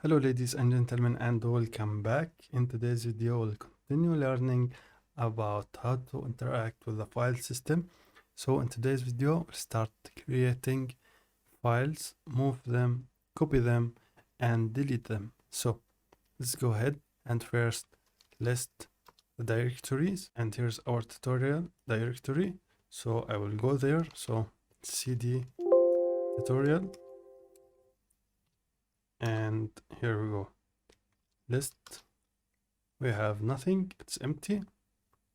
Hello ladies and gentlemen, and welcome back. In today's video we'll continue learning about how to interact with the file system. So in today's video we'll start creating files, move them, copy them and delete them. So let's go ahead and first list the directories, and here's our tutorial directory. So I will go there. So cd tutorial, and here we go. List, we have nothing, it's empty.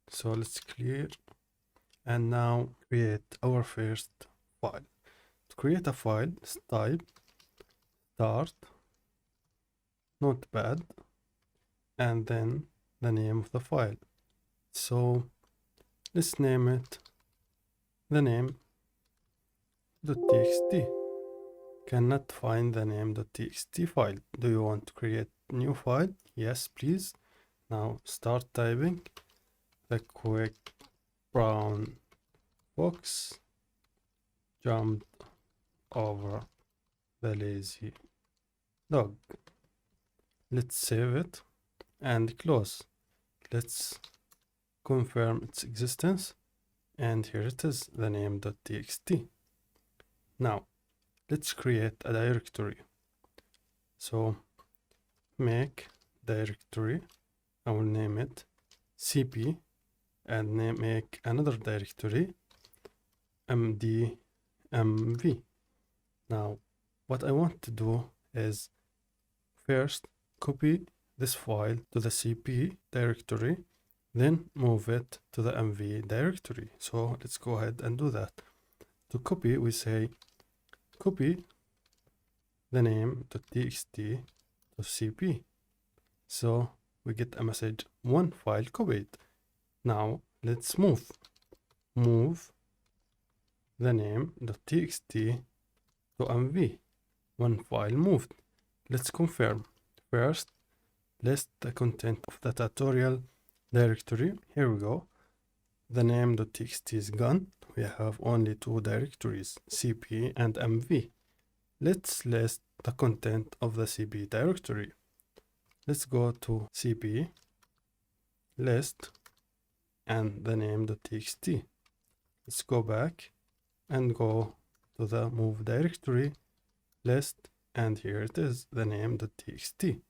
So let's clear and now create our first file. To create a file, let's type start notepad and then the name of the file. So let's name it the name.txt. Cannot find the name.txt file. Do you want to create new file? Yes, please. Now start typing. The quick brown fox jumped over the lazy dog. Let's save it and close. Let's confirm its existence, and here it is, the name.txt. Now let's create a directory. So make directory, I will name it cp, and make another directory md/mv. Now what I want to do is first copy this file to the cp directory, then move it to the mv directory. So let's go ahead and do that. To copy, we say copy the name.txt to cp. So we get a message, one file copied. Now let's move the name.txt to mv. One file moved. Let's confirm. First, list the content of the tutorial directory. Here we go. The name.txt is gone. We have only two directories, cp and mv. Let's list the content of the cp directory. Let's go to cp, list, and the name.txt. Let's go back and go to the move directory, list, and here it is, the name.txt.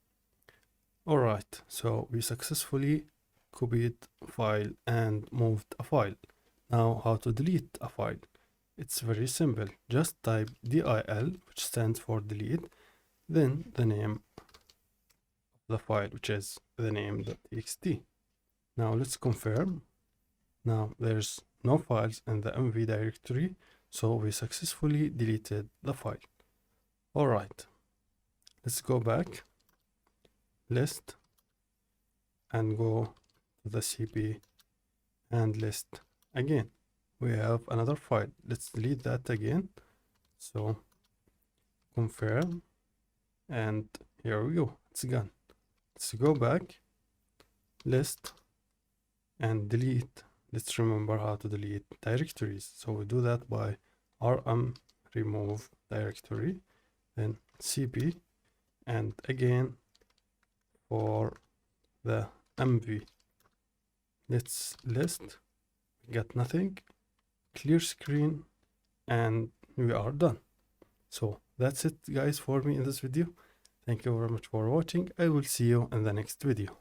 Alright, so we successfully copied a file and moved a file. Now how to delete a file? It's very simple. Just type DIL, which stands for delete, then the name of the file, which is the name.txt. Now let's confirm. Now there's no files in the mv directory, so we successfully deleted the file. Alright, let's go back, list, and go to the cp and list again. We have another file. Let's delete that again. So confirm, and here we go, it's gone. Let's go back, list, and delete. Let's remember how to delete directories. So we do that by rm remove directory, then cp, and again for the mv, let's list. We got nothing, clear screen, and we are done. So that's it guys for me in this video. Thank you very much for watching. I will see you in the next video.